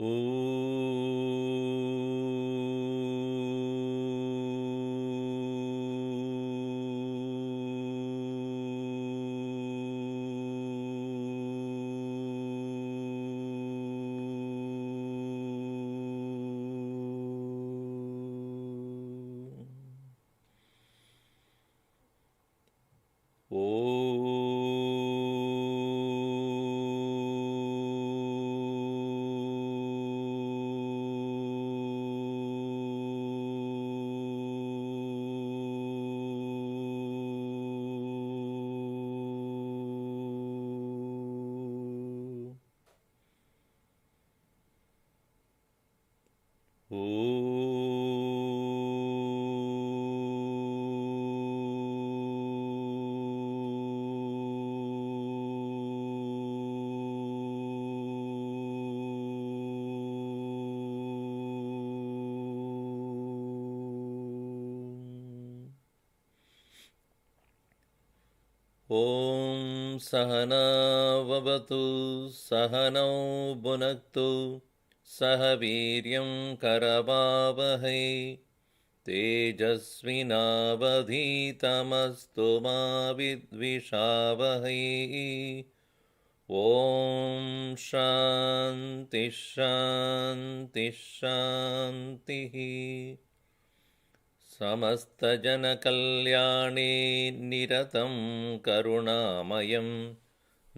ॐ सहना ववतु सहनौ भुनक्तु सह वीर्यं करवावहै तेजस्विनावधीतमस्तु मा विद्विषावहै ॐ शान्ति शान्ति शान्तिः समस्तजनकल्याणे निरतं करुणामयं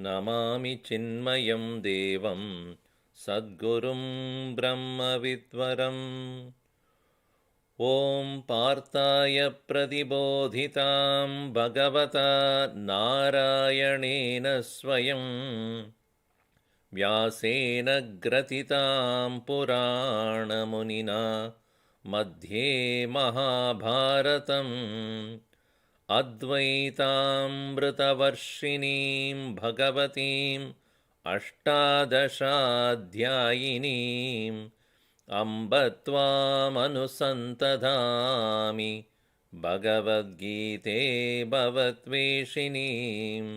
नमामि चिन्मयं देवं सद्गुरुं ब्रह्मविद्वरम् ॐ पार्थाय प्रतिबोधितां भगवता नारायणेन स्वयं व्यासेन ग्रथितां पुराणमुनिना मध्ये महाभारतम् अद्वैतामृतवर्षिणीं भगवतीम् अष्टादशाध्यायिनीम् अम्ब त्वामनुसन्तधामि भगवद्गीते भवद्वेषिणीम्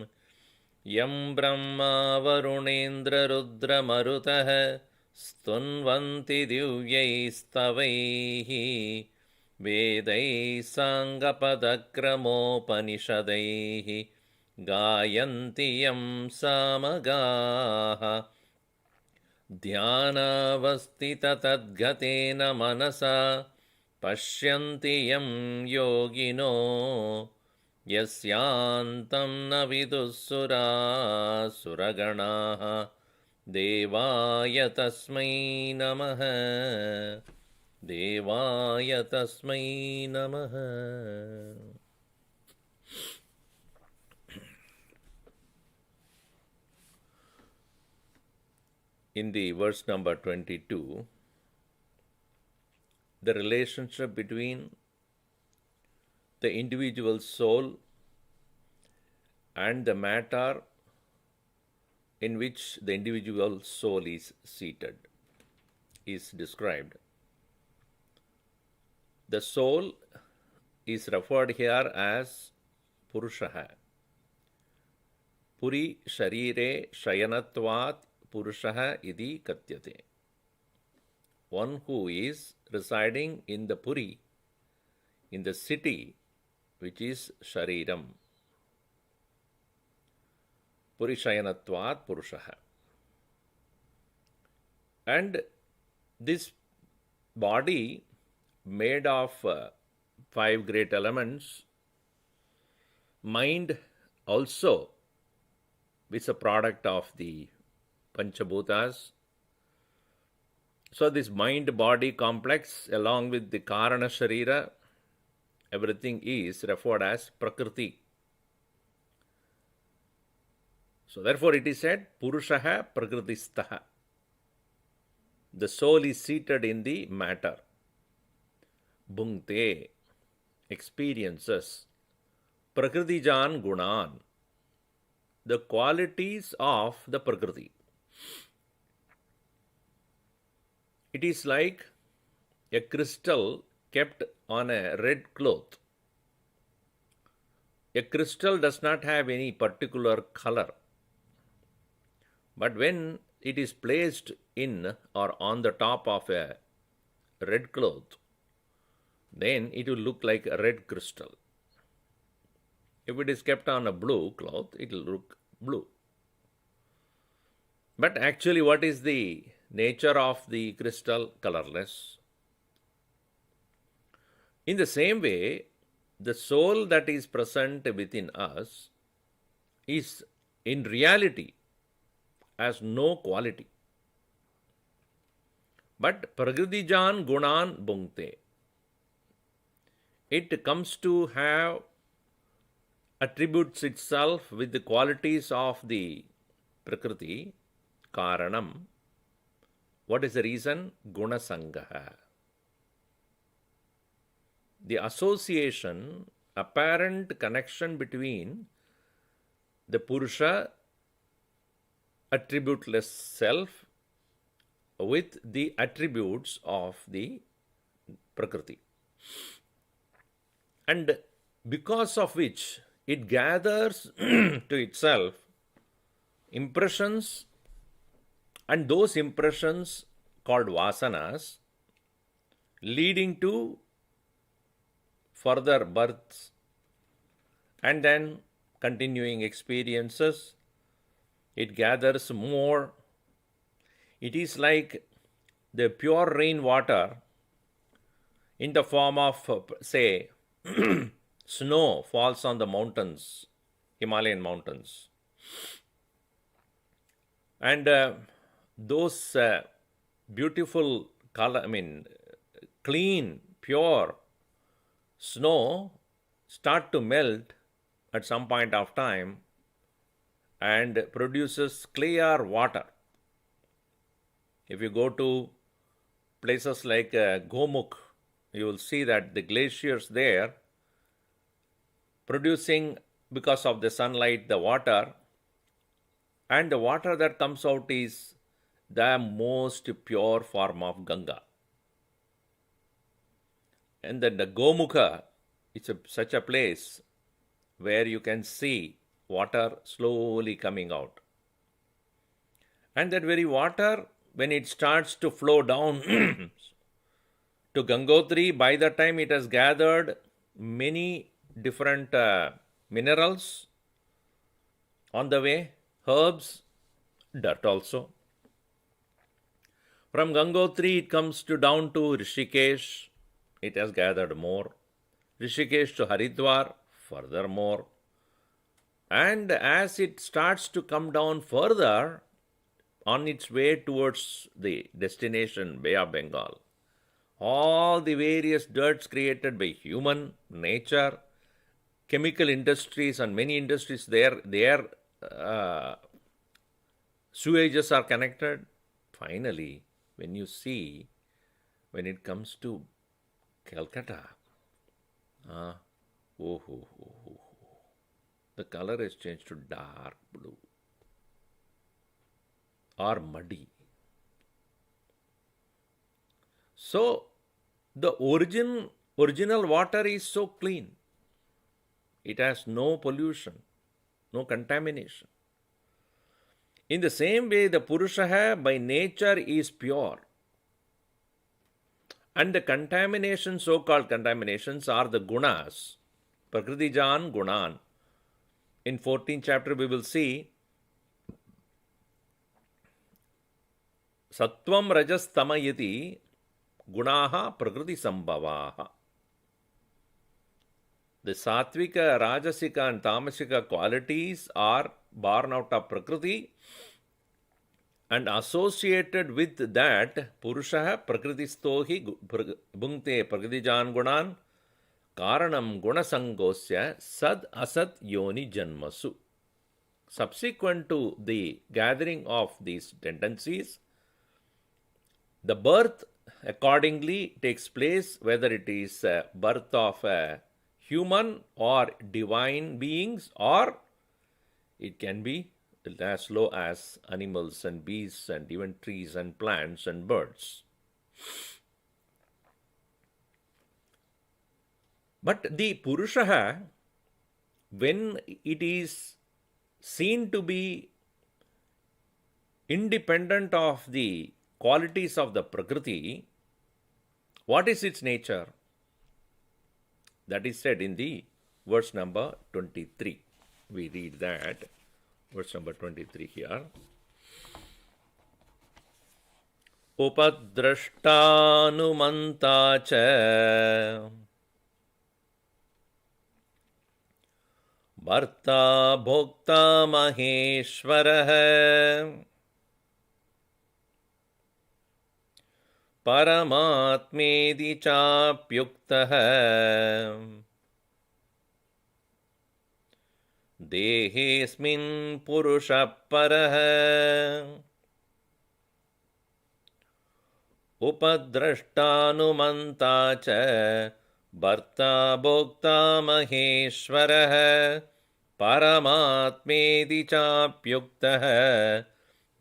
यं ब्रह्मा वरुणेन्द्ररुद्रमरुतः स्तुन्वन्ति दिव्यैस्तवैः वेदैः साङ्गपदक्रमोपनिषदैः गायन्ति यं सामगाः ध्यानावस्थिततद्गतेन मनसा पश्यन्ति यं योगिनो यस्यान्तं न विदुःसुरासुरगणाः देवाय तस्मै नमः देवाय तस्मै नमः. In the verse number 22, the relationship between the individual soul and the matter in which the individual soul is seated is described. The soul is referred here as Purushaha. Puri Sharire Shayanatvat Purushaha Idi Katyate. One who is residing in the Puri, in the city, which is Shariram. Puri Shayanatvat Purushaha. And this body made of 5 great elements, mind also is a product of the Panchabhutas. So this mind-body complex along with the Karana Sharira, everything is referred as Prakriti. So therefore it is said, Purushaha Prakritistaha. The soul is seated in the matter. Bhungte, experiences. Prakritijan Gunan, the qualities of the Prakriti. It is like a crystal kept on a red cloth. A crystal does not have any particular color. But when it is placed in or on the top of a red cloth, then it will look like a red crystal. If it is kept on a blue cloth, it will look blue. But actually, what is the nature of the crystal? Colorless. In the same way, the soul that is present within us is in reality has no quality. But Prakritijan Gunan Bhungte. It comes to have attributes itself with the qualities of the Prakriti, Karanam. What is the reason? Gunasangaha. The association, apparent connection between the Purusha, attributeless self, with the attributes of the Prakriti. And because of which it gathers to itself impressions, and those impressions called vasanas, leading to further births and then continuing experiences. It gathers more. It is like the pure rainwater in the form of, say, snow falls on the mountains, Himalayan mountains. And those beautiful color, clean, pure snow start to melt at some point of time and produces clear water. If you go to places like Gomukh, you will see that the glaciers there producing, because of the sunlight, the water, and the water that comes out is the most pure form of Ganga. And then the Gomukha, it's such a place where you can see water slowly coming out. And that very water, when it starts to flow down to Gangotri, by the time it has gathered many different minerals on the way, herbs, dirt also. From Gangotri, it comes down to Rishikesh. It has gathered more. Rishikesh to Haridwar, furthermore. And as it starts to come down further on its way towards the destination, Bay of Bengal, all the various dirts created by human nature, chemical industries and many industries, their sewages are connected. Finally, when you see, when it comes to Calcutta, the color is changed to dark blue or muddy. So, the original water is so clean. It has no pollution, no contamination. In the same way, the Purusha by nature is pure. And the contamination, so-called contaminations, are the gunas. Prakritijan Gunan. In 14th chapter, we will see Sattvam Rajas Tamayati Gunaha Prakriti Sambhavaha. The Sattvika, Rajasika and Tamasika qualities are born out of Prakriti, and associated with that, Purusha Prakritistohi Bhungte Prakritijan Gunan Karanam Gunasangosya Sad Asat Yoni Janmasu. Subsequent to the gathering of these tendencies, the birth accordingly takes place, whether it is birth of human or divine beings, or it can be as low as animals and beasts and even trees and plants and birds. But the Purusha, when it is seen to be independent of the qualities of the Prakriti, what is its nature? That is said in the verse number 23. We read that, verse number 23 here. Upadrashtanumanta cha Bharta Bhokta Maheshwarah Paramatmedi Chapyuktah Dehesmin Purusha Parah Upadrashtanumanta cha Bharta Bhokta Maheshwarah Paramatmedi Chapyuktah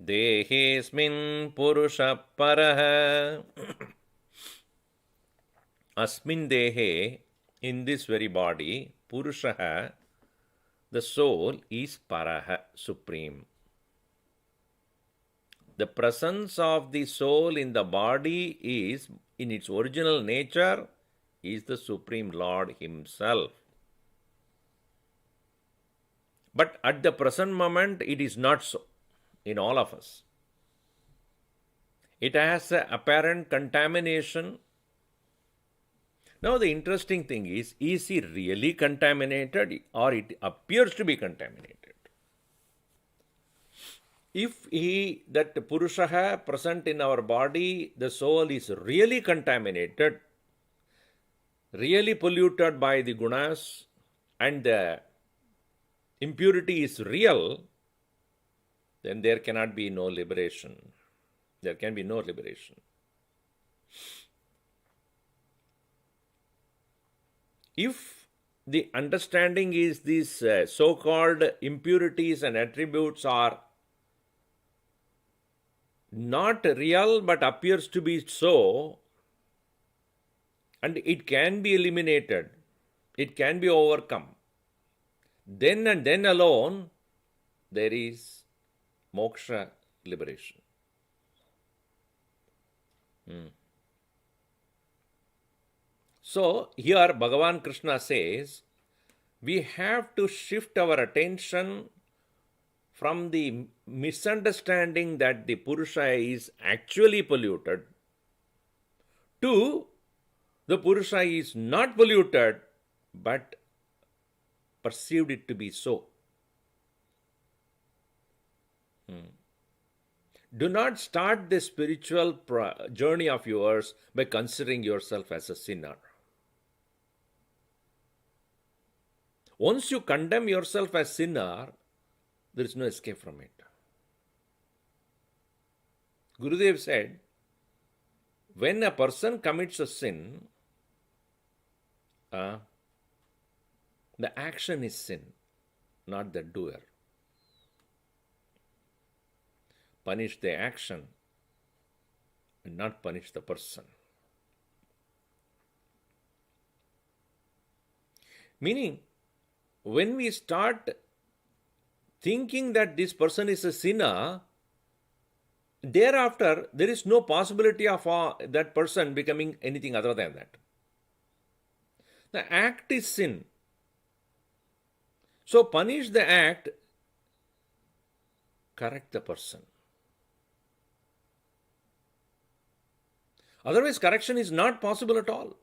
Dehesmin Purusha Parah. Asmin Dehe, in this very body, Purushaha, the soul is Paraha, supreme. The presence of the soul in the body is, in its original nature, is the Supreme Lord Himself. But at the present moment, it is not so in all of us. It has an apparent contamination. Now, the interesting thing is he really contaminated or it appears to be contaminated? If that Purushaha present in our body, the soul is really contaminated, really polluted by the gunas, and the impurity is real, then there cannot be no liberation. There can be no liberation. If the understanding is these so-called impurities and attributes are not real but appears to be so, and it can be eliminated, it can be overcome, then and then alone there is moksha, liberation. So here Bhagavan Krishna says, we have to shift our attention from the misunderstanding that the Purusha is actually polluted to the Purusha is not polluted but perceived it to be so. Do not start the spiritual journey of yours by considering yourself as a sinner. Once you condemn yourself as sinner, there is no escape from it. Gurudev said, when a person commits a sin, the action is sin, not the doer. Punish the action and not punish the person. Meaning, when we start thinking that this person is a sinner, thereafter there is no possibility of that person becoming anything other than that. The act is sin. So punish the act, correct the person. Otherwise, correction is not possible at all.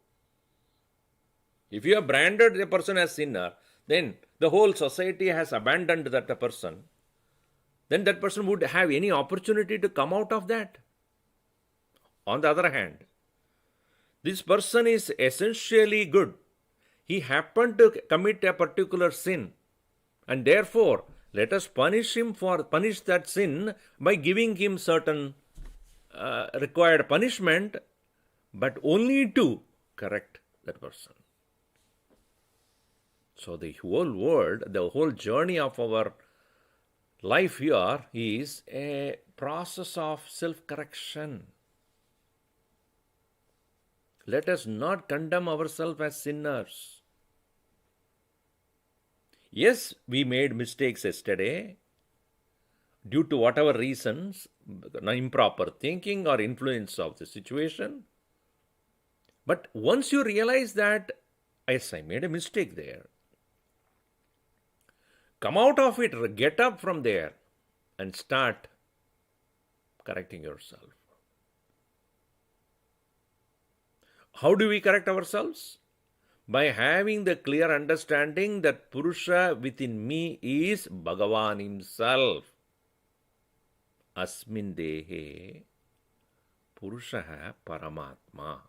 If you have branded a person as sinner, then the whole society has abandoned that person. Then that person would have any opportunity to come out of that. On the other hand, this person is essentially good. He happened to commit a particular sin, and therefore let us punish that sin by giving him certain required punishment, but only to correct that person. So the whole world, the whole journey of our life here is a process of self-correction. Let us not condemn ourselves as sinners. Yes, we made mistakes yesterday. due to whatever reasons, improper thinking or influence of the situation. But once you realize that, yes, I made a mistake there, come out of it, get up from there, and start correcting yourself. How do we correct ourselves? By having the clear understanding that Purusha within me is Bhagavan himself. Asmin dehe Purusha Paramatma.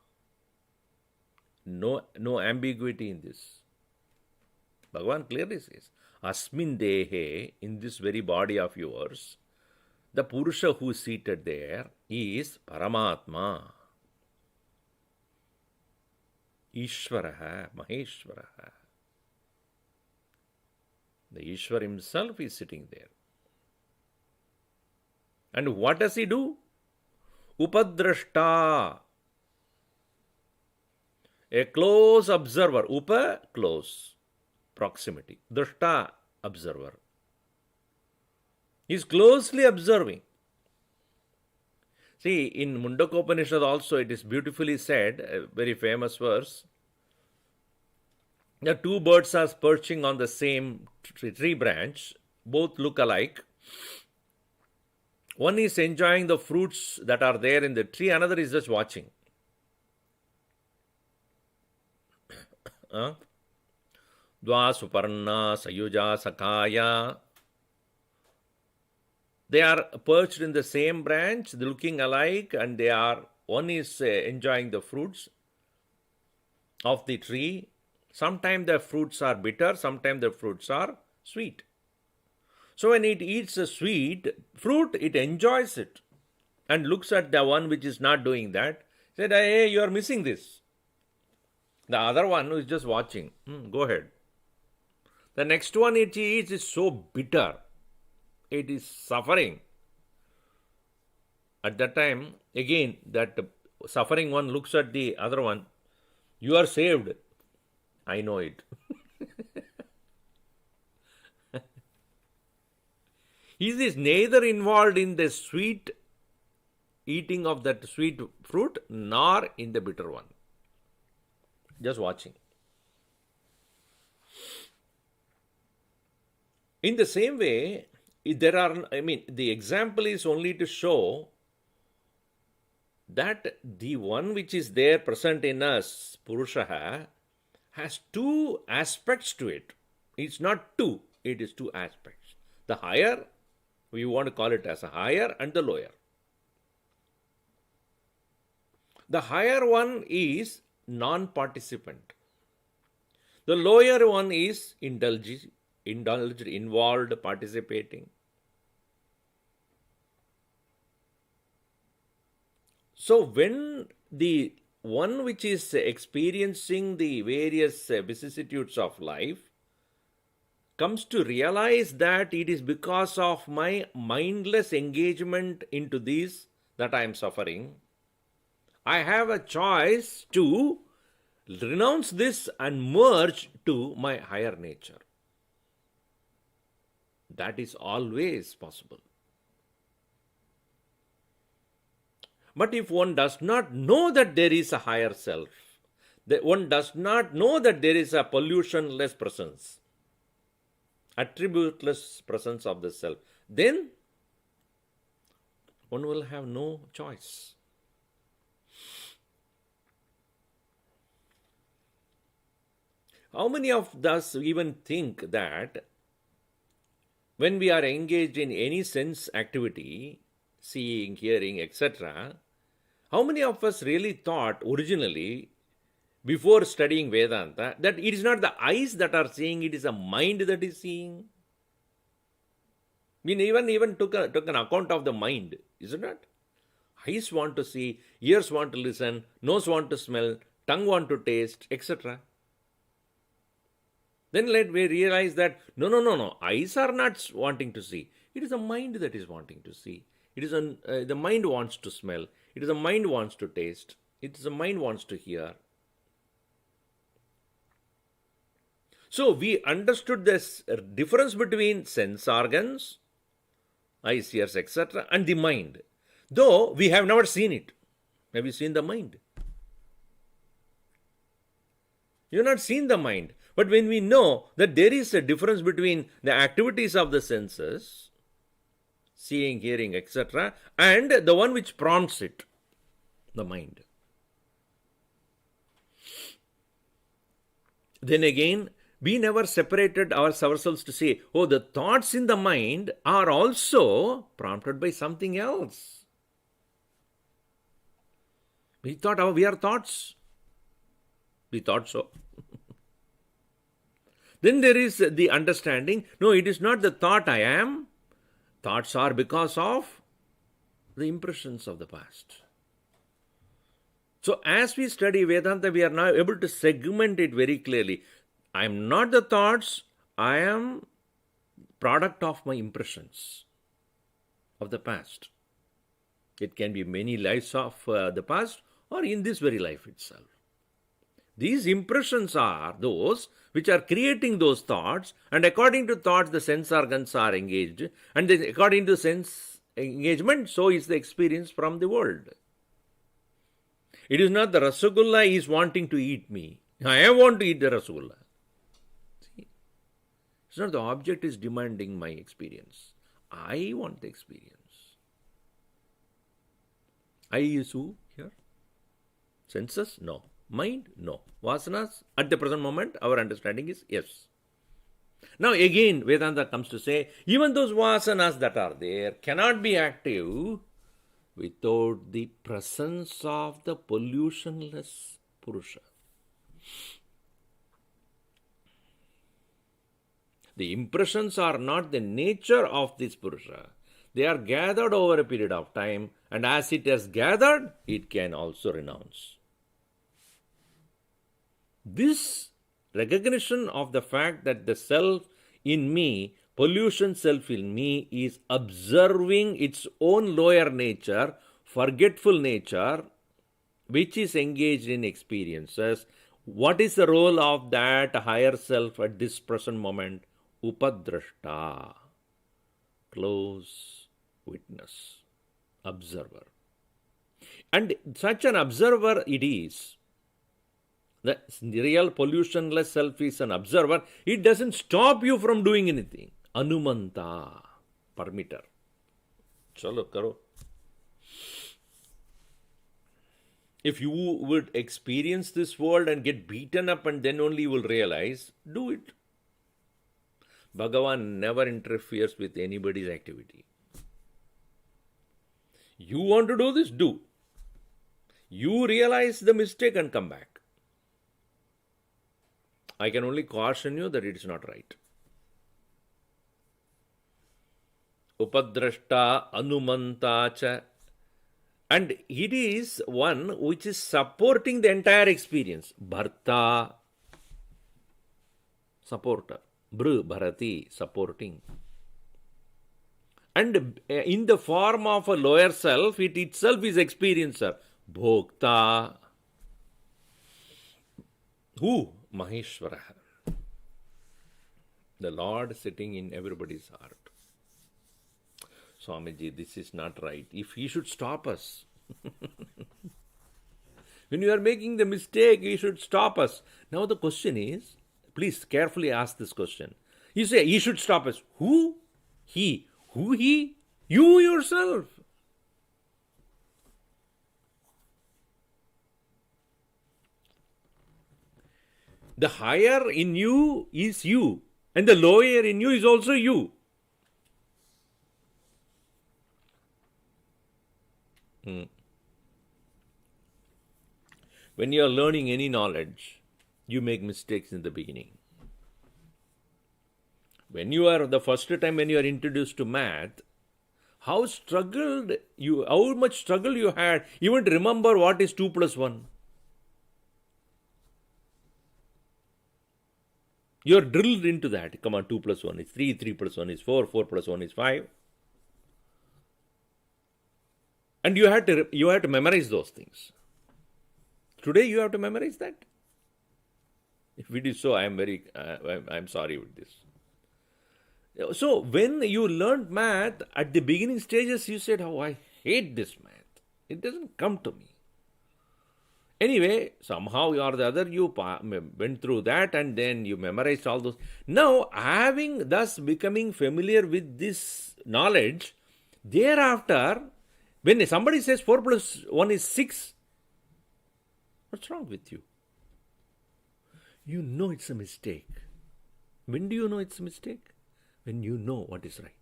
No ambiguity in this. Bhagavan clearly says, Asmin dehe, in this very body of yours, the Purusha who is seated there is Paramatma. Ishwaraha, Maheshwaraha. The Ishwar himself is sitting there. And what does he do? Upadrashta. A close observer. Upa, close. Proximity. Drashta, observer. He is closely observing. See, in Mundakopanishad also it is beautifully said, a very famous verse. The two birds are perching on the same tree branch. Both look alike. One is enjoying the fruits that are there in the tree, another is just watching. Dva Suparna Sayuja Sakaya. They are perched in the same branch, looking alike, and one is enjoying the fruits of the tree. Sometimes the fruits are bitter, sometimes the fruits are sweet. So when it eats a sweet fruit, it enjoys it and looks at the one which is not doing that. Said, hey, you are missing this. The other one who is just watching, go ahead. The next one it eats is so bitter. It is suffering. At that time, again, that suffering one looks at the other one. You are saved. I know it. He is neither involved in the sweet eating of that sweet fruit nor in the bitter one. Just watching. In the same way, the example is only to show that the one which is there present in us, Purusha, has two aspects to it. It's not two, it is two aspects. The higher, we want to call it as a higher, and the lower. The higher one is non-participant. The lower one is indulged, involved, participating. So when the one which is experiencing the various vicissitudes of life comes to realize that it is because of my mindless engagement into this that I am suffering, I have a choice to renounce this and merge to my higher nature. That is always possible. But if one does not know that there is a higher self, that one does not know that there is a pollutionless presence, attributeless presence of the self, then one will have no choice. How many of us even think that when we are engaged in any sense activity, seeing, hearing, etc., how many of us really thought originally, before studying Vedanta, that it is not the eyes that are seeing, it is the mind that is seeing? We even took an account of the mind, isn't it? Eyes want to see, ears want to listen, nose want to smell, tongue want to taste, etc. Then we realize that no, eyes are not wanting to see. It is the mind that is wanting to see. It is the mind wants to smell. It is the mind wants to taste. It is the mind wants to hear. So we understood this difference between sense organs eyes, ears, etc., and the mind. Though we have never seen it. Have you seen the mind? You have not seen the mind. But when we know that there is a difference between the activities of the senses, seeing, hearing, etc., and the one which prompts it, the mind. Then again, we never separated ourselves to say, oh, the thoughts in the mind are also prompted by something else. We thought we are thoughts. We thought so. Then there is the understanding, no, it is not the thought I am. Thoughts are because of the impressions of the past. So as we study Vedanta, we are now able to segment it very clearly. I am not the thoughts, I am product of my impressions of the past. It can be many lives of the past or in this very life itself. These impressions are those which are creating those thoughts, and according to thoughts, the sense organs are engaged, and then according to sense engagement, so is the experience from the world. It is not the Rasagulla is wanting to eat me. I want to eat the Rasagulla. See? It's not the object is demanding my experience. I want the experience. I is who here? Senses? No. Mind? No. Vasanas? At the present moment, our understanding is yes. Now again, Vedanta comes to say, even those vasanas that are there cannot be active without the presence of the pollutionless Purusha. The impressions are not the nature of this Purusha. They are gathered over a period of time, and as it has gathered, it can also renounce. This recognition of the fact that the self in me, pollution self in me, is observing its own lower nature, forgetful nature, which is engaged in experiences. What is the role of that higher self at this present moment? Upadrashta, close witness, observer. And such an observer it is. The real pollutionless self is an observer. It doesn't stop you from doing anything. Anumanta, permitter. Chalo, karo. If you would experience this world and get beaten up and then only you will realize, do it. Bhagavan never interferes with anybody's activity. You want to do this? Do. You realize the mistake and come back. I can only caution you that it is not right. Upadrashta, Anumanta cha. And it is one which is supporting the entire experience. Bharta, supporter. Bru, Bharati, supporting. And in the form of a lower self, it itself is experiencer. Bhokta. Who? Maheshwara. The Lord sitting in everybody's heart. Swamiji, this is not right. If he should stop us. When you are making the mistake, he should stop us. Now the question is, please carefully ask this question. You say, he should stop us. Who? He. Who he? You yourself. The higher in you is you, and the lower in you is also you. When you are learning any knowledge, you make mistakes in the beginning. When you are the first time when you are introduced to math, how much struggle you had even to remember what is 2 plus 1. You are drilled into that. Come on, 2 plus 1 is 3, 3 plus 1 is 4, 4 plus 1 is 5. And you had to memorize those things. Today you have to memorize that. If it is so, I am sorry with this. So when you learned math, at the beginning stages, you said, "Oh, I hate this math. It doesn't come to me." Anyway, somehow or the other, you went through that and then you memorized all those. Now, having thus becoming familiar with this knowledge, thereafter, when somebody says 4 plus 1 is 6, what's wrong with you? You know it's a mistake. When do you know it's a mistake? When you know what is right.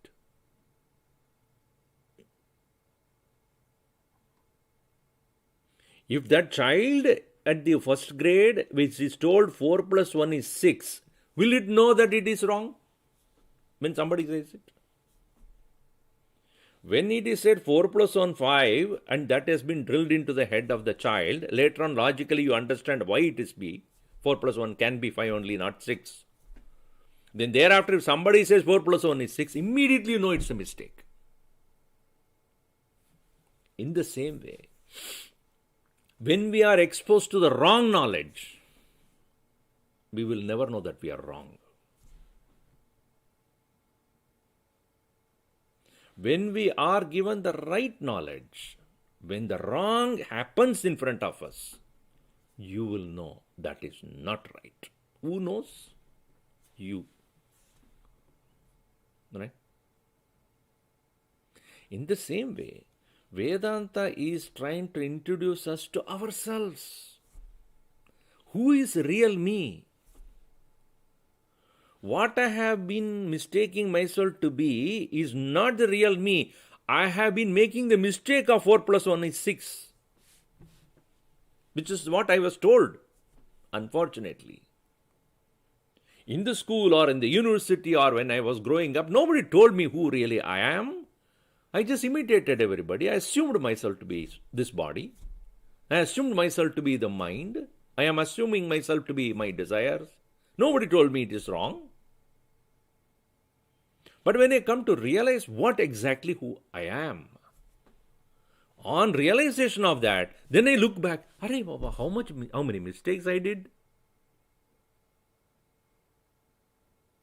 If that child at the first grade, which is told 4 plus 1 is 6, will it know that it is wrong when somebody says it? When it is said 4 plus 1 5, and that has been drilled into the head of the child, later on logically you understand why it is B. 4 plus 1 can be 5 only, not 6. Then thereafter, if somebody says 4 plus 1 is 6, immediately you know it's a mistake. In the same way, when we are exposed to the wrong knowledge, we will never know that we are wrong. When we are given the right knowledge, when the wrong happens in front of us, you will know that is not right. Who knows? You. Right? In the same way, Vedanta is trying to introduce us to ourselves. Who is real me? What I have been mistaking myself to be is not the real me. I have been making the mistake of 4 plus 1 is 6, which is what I was told, unfortunately. In the school or in the university or when I was growing up, nobody told me who really I am. I just imitated everybody. I assumed myself to be this body. I assumed myself to be the mind. I am assuming myself to be my desires. Nobody told me it is wrong. But when I come to realize what exactly who I am, on realization of that, then I look back, Arey Baba, how many mistakes I did?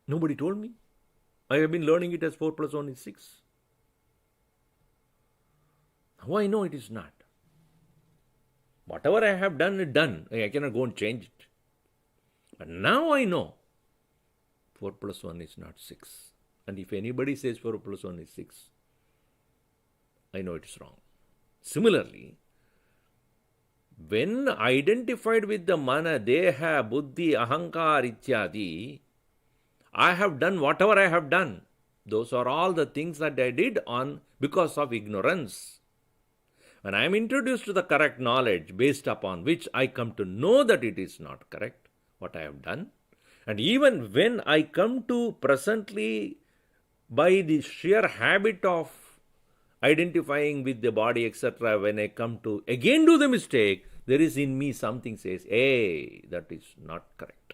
Nobody told me. I have been learning it as 4 plus 1 is 6. Now I know it is not. Whatever I have done, is done. I cannot go and change it. But now I know 4 plus 1 is not 6. And if anybody says 4 plus 1 is 6, I know it is wrong. Similarly, when identified with the mana, deha, buddhi, ahankar, ityadi, I have done whatever I have done. Those are all the things that I did on because of ignorance. When I am introduced to the correct knowledge based upon which I come to know that it is not correct, what I have done, and even when I come to presently, by the sheer habit of identifying with the body, etc., when I come to again do the mistake, there is in me something says, hey, that is not correct.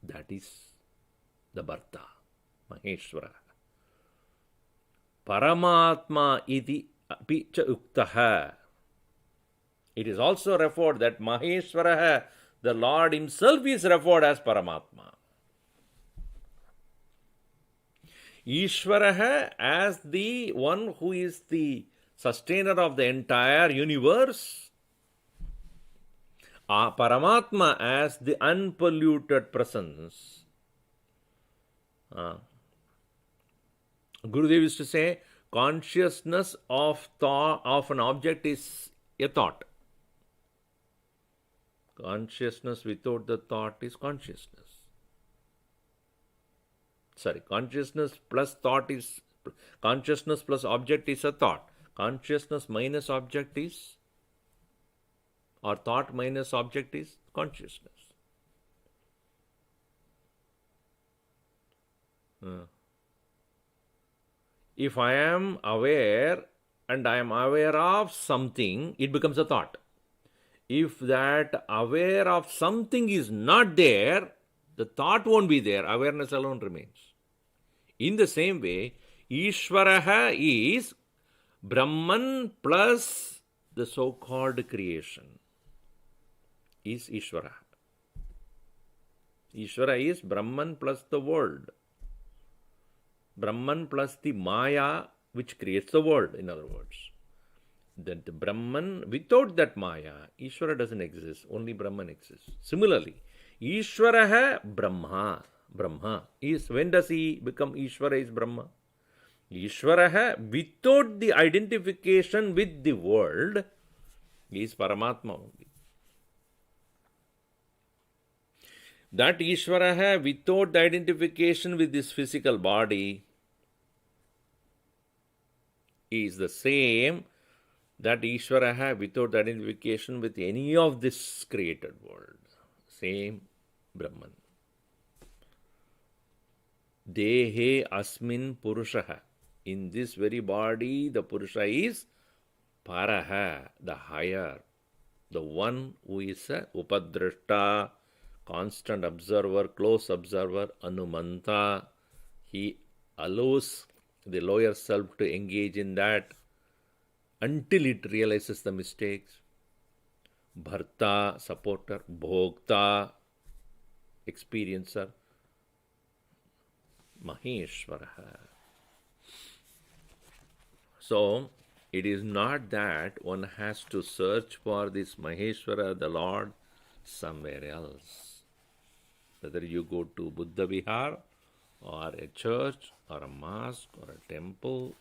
That is the Bharta, Maheshwara. Paramatma iti api cha uktaha. It is also referred that Maheshwara, the Lord himself, is referred as Paramatma. Ishvara as the one who is the sustainer of the entire universe. Paramatma as the unpolluted presence. Gurudev used to say, consciousness of thought of an object is a thought. Consciousness without the thought is consciousness. Consciousness plus thought is, consciousness plus object is a thought. Consciousness minus object is, or thought minus object is consciousness. If I am aware and I am aware of something, it becomes a thought. If that aware of something is not there, the thought won't be there. Awareness alone remains. In the same way, Ishvaraha is Brahman plus the so-called creation is Ishvara. Ishvara is Brahman plus the world. Brahman plus the Maya which creates the world, in other words. That the Brahman, without that Maya, Ishvara doesn't exist, only Brahman exists. Similarly, Ishvaraha Brahma. Brahma is, when does he become Ishvara is Brahma? Ishvaraha, without the identification with the world, is Paramatma only. That Ishvaraha, without the identification with this physical body, is the same that Ishvaraha, without the identification with any of this created world. Same Brahman. Dehe asmin purushaha. In this very body, the Purusha is Paraha, the higher, the one who is a Upadrashta, constant observer, close observer, Anumanta. He allows the lower self to engage in that until it realizes the mistakes. Bharta, supporter, Bhokta, experiencer, Maheshwaraha. So, it is not that one has to search for this Maheshwara, the Lord, somewhere else. Whether you go to Buddha Vihar, or a church, or a mosque, or a temple,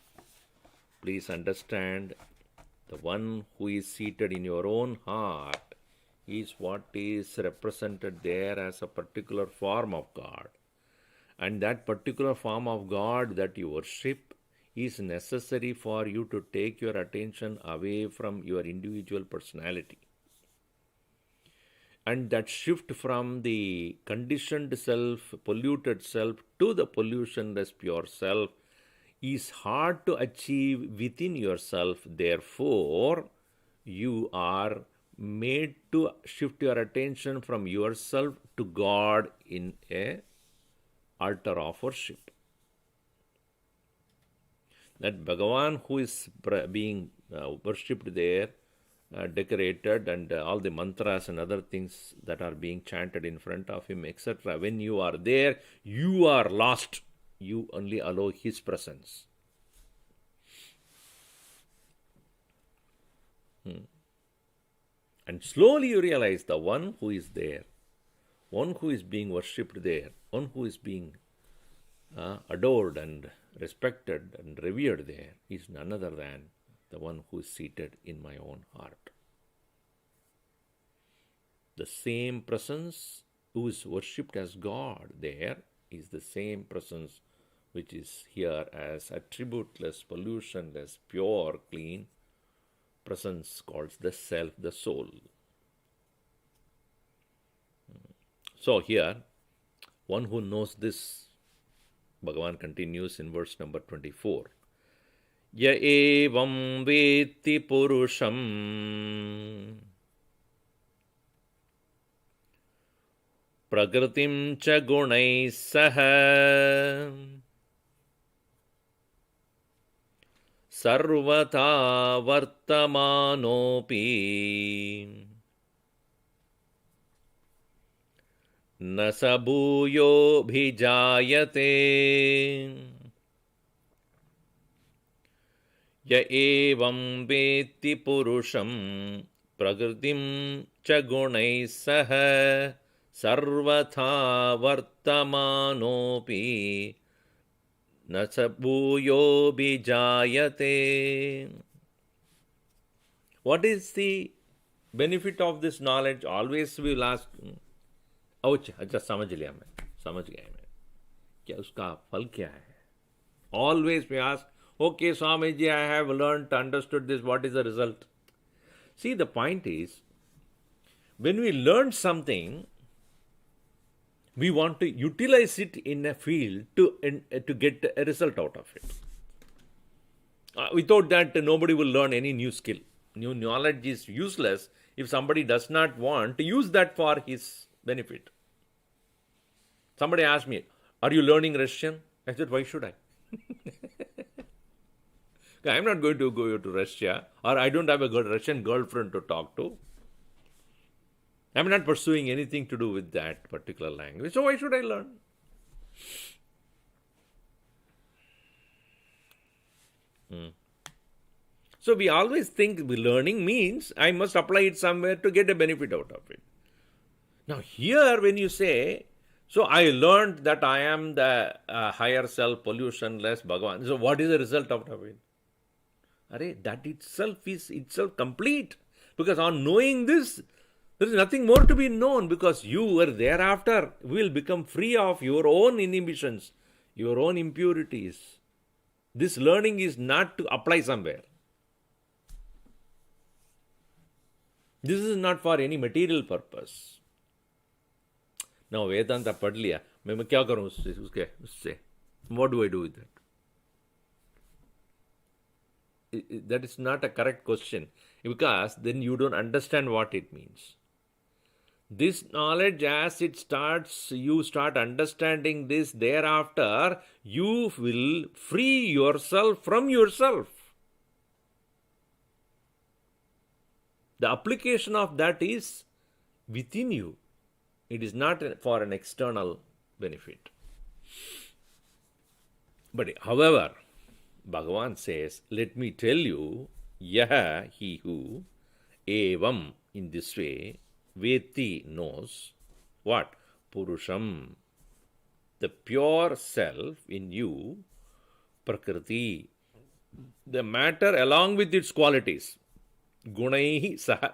please understand the one who is seated in your own heart is what is represented there as a particular form of God. And that particular form of God that you worship is necessary for you to take your attention away from your individual personality. And that shift from the conditioned self, polluted self, to the pollutionless pure self is hard to achieve within yourself. Therefore, you are made to shift your attention from yourself to God in a altar of worship. That Bhagavan who is being worshipped there, decorated, and all the mantras and other things that are being chanted in front of him, etc. When you are there, you are lost. You only allow his presence. And slowly you realize the one who is there, one who is being worshipped there, one who is being adored and respected and revered there is none other than the one who is seated in my own heart. The same presence who is worshipped as God there is the same presence which is here as attributeless, pollutionless, pure, clean presence called the self, the soul. So here, one who knows this, Bhagavan continues in verse number 24. Ya evam veti purusham prakritim cha gunais saha sarvata vartamanopi na sabhuyo bhijayate. Ya evam veti purusham prakritim cha gunais saha sarvatha vartamanopi na sabhuyo bhijayate. What is the benefit of this knowledge? Always we will ask, अच्छा समझ लिया मैं, समझ गया मैं, क्या उसका फल क्या है? Always we ask, okay, Swamiji, I have learned, understood this, what is the result? See, the point is, when we learn something, we want to utilize it in a field to get a result out of it. Without that, nobody will learn any new skill. New knowledge is useless if somebody does not want to use that for his benefit. Somebody asked me, are you learning Russian? I said, why should I? I'm not going to go to Russia, or I don't have a good Russian girlfriend to talk to. I'm not pursuing anything to do with that particular language. So why should I learn? So we always think learning means I must apply it somewhere to get a benefit out of it. Now here when you say, so I learned that I am the higher self, pollutionless Bhagavan. So what is the result out of it? That itself is itself complete. Because on knowing this, there is nothing more to be known, because you were thereafter will become free of your own inhibitions, your own impurities. This learning is not to apply somewhere. This is not for any material purpose. Now Vedanta पढ़ लिया, मैं क्या करूँ उससे? What do I do with that? That is not a correct question, because then you don't understand what it means. This knowledge, as it starts, you start understanding this, thereafter you will free yourself from yourself. The application of that is within you. It is not for an external benefit. But however, Bhagavan says, let me tell you, yaha, he who, evam, in this way, veti, knows, what? Purusham, the pure self in you, prakriti, the matter along with its qualities, gunaihi saha.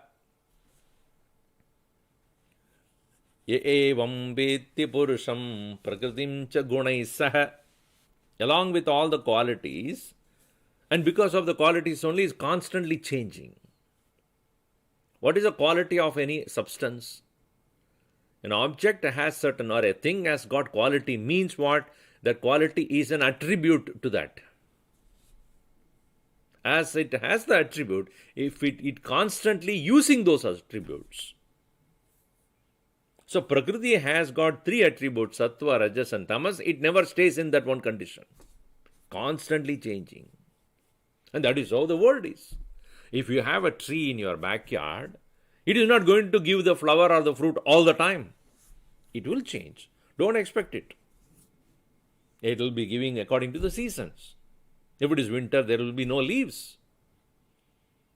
Ye evam veti purusham prakritim cha gunai saha, along with all the qualities, and because of the qualities only, is constantly changing. What is the quality of any substance? An object has certain, or a thing has got quality, means what? That quality is an attribute to that. As it has the attribute, if it constantly using those attributes. So Prakriti has got three attributes, Sattva, Rajas and Tamas. It never stays in that one condition. Constantly changing. And that is how the world is. If you have a tree in your backyard, it is not going to give the flower or the fruit all the time. It will change. Don't expect it. It will be giving according to the seasons. If it is winter, there will be no leaves.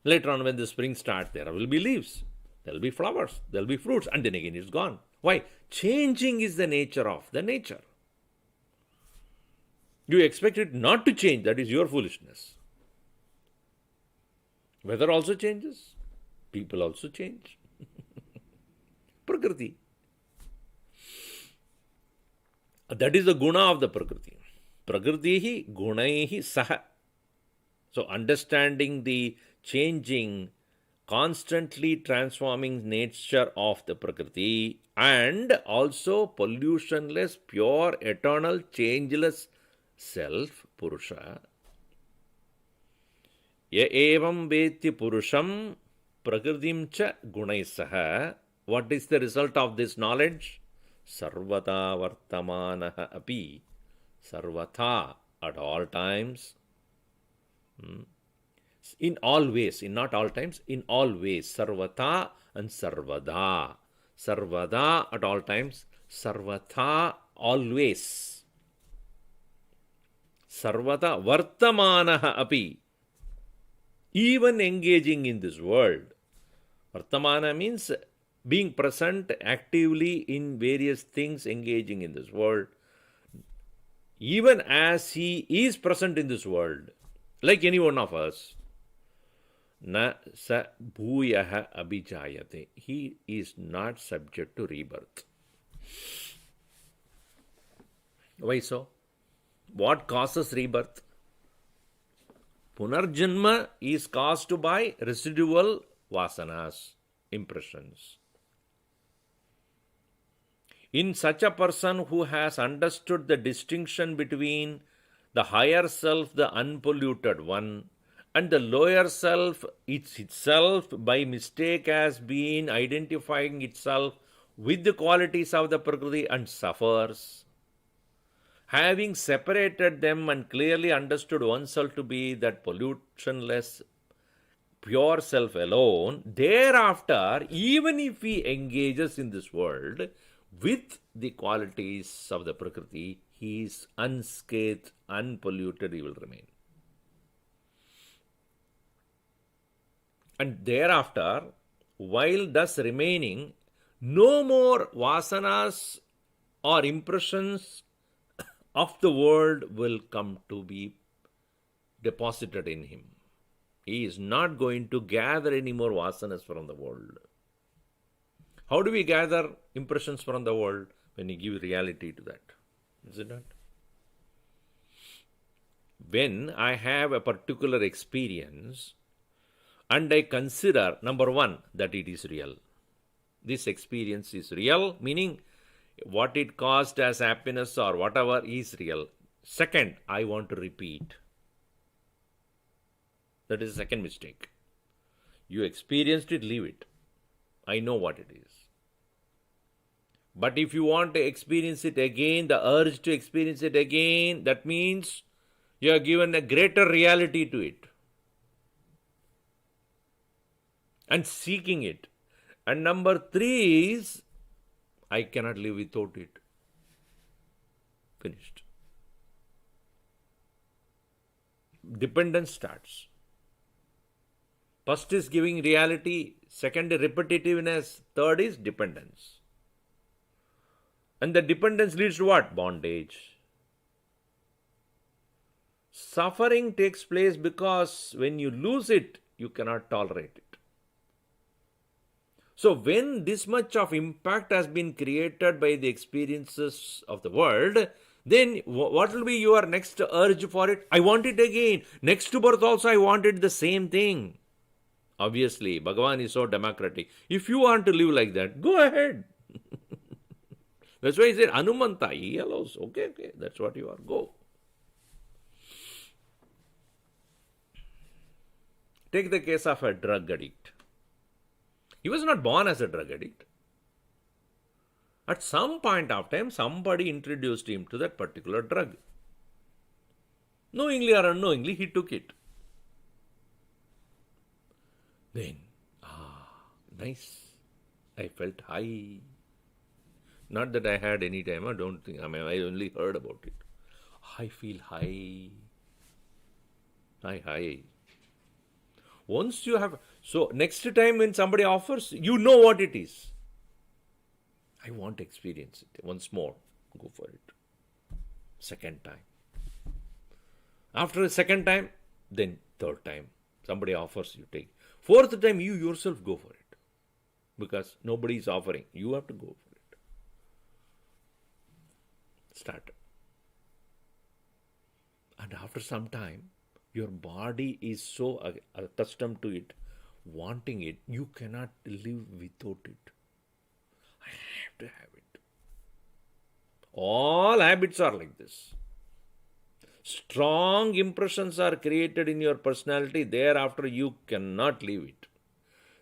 Later on, when the spring starts, there will be leaves. There will be flowers. There will be fruits. And then again, it's gone. Why? Changing is the nature of the nature. You expect it not to change. That is your foolishness. Weather also changes. People also change. Prakriti. That is the guna of the Prakriti. Prakritihi gunaihi saha. So understanding the changing, constantly transforming nature of the Prakriti, and also pollutionless, pure, eternal, changeless self, Purusha. Ye evam veti Purusham Prakritim cha gunai saha. What is the result of this knowledge? Sarvata vartamanaha api. Sarvata, at all times. In all ways, in not all times, in all ways. Sarvata and sarvada. Sarvada at all times. Sarvata always. Sarvata vartamanaha api. Even engaging in this world. Vartamana means being present actively in various things, engaging in this world. Even as he is present in this world, like any one of us, na sa bhuyaha abhijayate. He is not subject to rebirth. Why so? What causes rebirth? Punarjanma is caused by residual vasanas, impressions. In such a person who has understood the distinction between the higher self, the unpolluted one, and the lower self, itself by mistake has been identifying itself with the qualities of the Prakriti and suffers. Having separated them and clearly understood oneself to be that pollutionless, pure self alone, thereafter, even if he engages in this world with the qualities of the Prakriti, he is unscathed, unpolluted, he will remain. And thereafter, while thus remaining, no more vasanas or impressions of the world will come to be deposited in him. He is not going to gather any more vasanas from the world. How do we gather impressions from the world? When you give reality to that. Is it not? When I have a particular experience and I consider, number one, that it is real. This experience is real, meaning what it caused as happiness or whatever is real. Second, I want to repeat. That is the second mistake. You experienced it, leave it. I know what it is. But if you want to experience it again, the urge to experience it again, that means you are given a greater reality to it. And seeking it. And number three is, I cannot live without it. Finished. Dependence starts. First is giving reality, second is repetitiveness, third is dependence. And the dependence leads to what? Bondage. Suffering takes place because when you lose it, you cannot tolerate it. So when this much of impact has been created by the experiences of the world, then what will be your next urge for it? I want it again. Next birth also I wanted the same thing. Obviously, Bhagavan is so democratic. If you want to live like that, go ahead. That's why he said, Anumanta, he allows. Okay, that's what you are. Go. Take the case of a drug addict. He was not born as a drug addict. At some point of time, somebody introduced him to that particular drug. Knowingly or unknowingly, he took it. Then, nice. I felt high. Not that I had any time, I only heard about it. I feel high. High. Once you have, so next time when somebody offers, you know what it is. I want to experience it once more. Go for it. Second time. After the second time, then third time. Somebody offers, you take. Fourth time, you yourself go for it. Because nobody is offering. You have to go for it. Start. And after some time, your body is so accustomed to it, wanting it, you cannot live without it. I have to have it. All habits are like this. Strong impressions are created in your personality, thereafter you cannot leave it.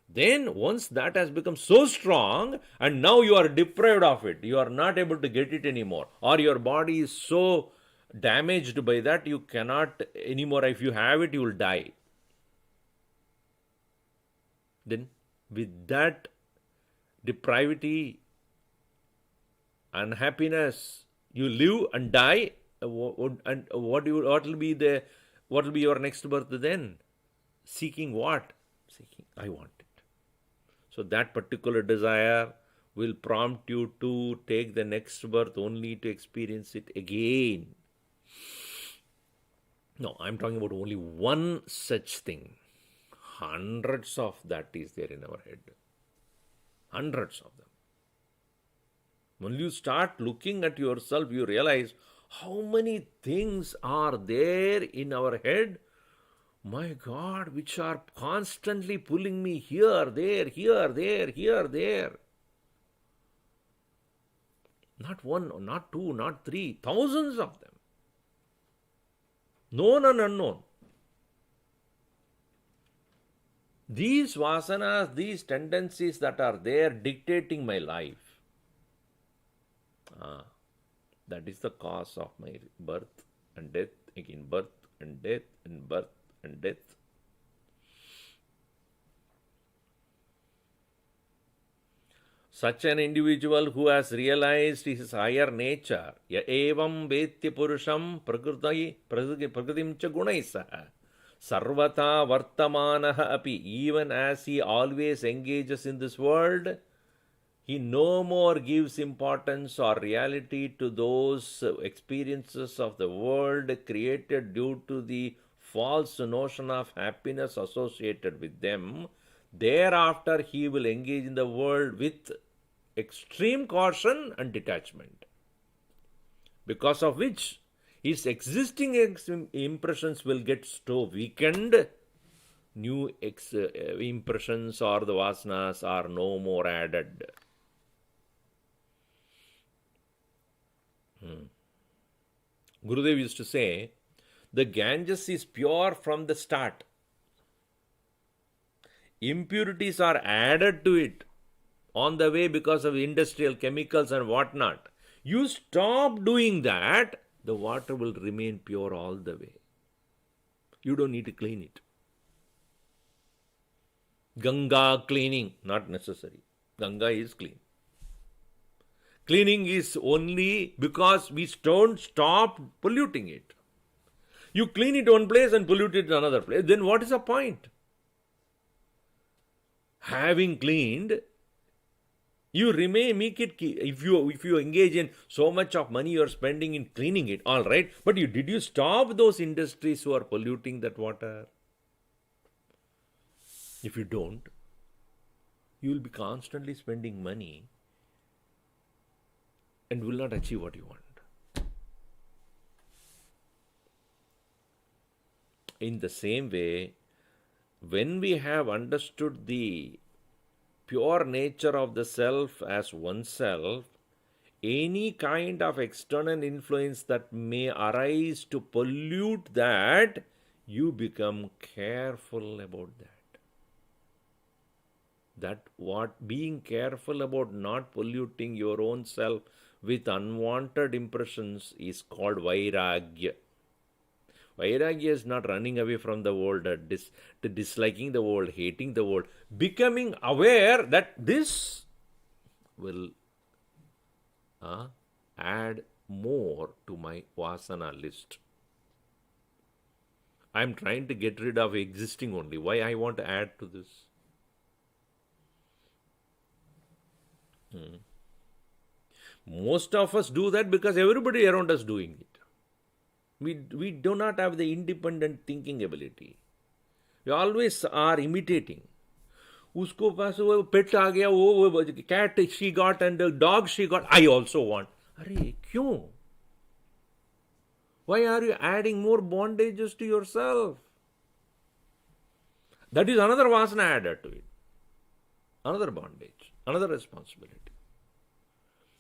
Then once that has become so strong and now you are deprived of it, you are not able to get it anymore, or your body is so damaged by that you cannot anymore. If you have it, you will die. Then with that depravity, unhappiness, you live and die. And what will be your next birth then? Seeking what? Seeking, I want it. So that particular desire will prompt you to take the next birth only to experience it again. No, I'm talking about only one such thing. Hundreds of that is there in our head. Hundreds of them. When you start looking at yourself, you realize how many things are there in our head, my God, which are constantly pulling me here, there, here, there, here, there. Not one, not two, not three, thousands of them. Known and unknown. These vasanas, these tendencies that are there dictating my life. That is the cause of my birth and death, again birth and death and birth and death. Such an individual who has realized his higher nature, ya evam vetya purusham prakritim cha gunaisaha, sarvata vartamanaha api, even as he always engages in this world, he no more gives importance or reality to those experiences of the world created due to the false notion of happiness associated with them. Thereafter, he will engage in the world with extreme caution and detachment, because of which his existing impressions will get so weakened, new impressions or the vasanas are no more added. Gurudev used to say, the Ganges is pure from the start. Impurities are added to it on the way because of industrial chemicals and whatnot. You stop doing that, the water will remain pure all the way. You don't need to clean it. Ganga cleaning, not necessary. Ganga is clean. Cleaning is only because we don't stop polluting it. You clean it one place and pollute it in another place, then what is the point? Having cleaned, you make it, if you engage in so much of money you are spending in cleaning it, all right, but did you stop those industries who are polluting that water? If you don't, you will be constantly spending money and will not achieve what you want. In the same way, when we have understood the pure nature of the self as oneself, any kind of external influence that may arise to pollute that, you become careful about that. Being careful about not polluting your own self with unwanted impressions is called vairagya. Vairagya is not running away from the world, disliking the world, hating the world. Becoming aware that this will add more to my vasana list. I am trying to get rid of existing only. Why I want to add to this? Most of us do that because everybody around us doing it. We do not have the independent thinking ability. We always are imitating. Usko paas wo pet aa gaya, wo cat she got and the dog she got, I also want. Arey, kyun? Why are you adding more bondages to yourself? That is another vasana added to it. Another bondage, another responsibility.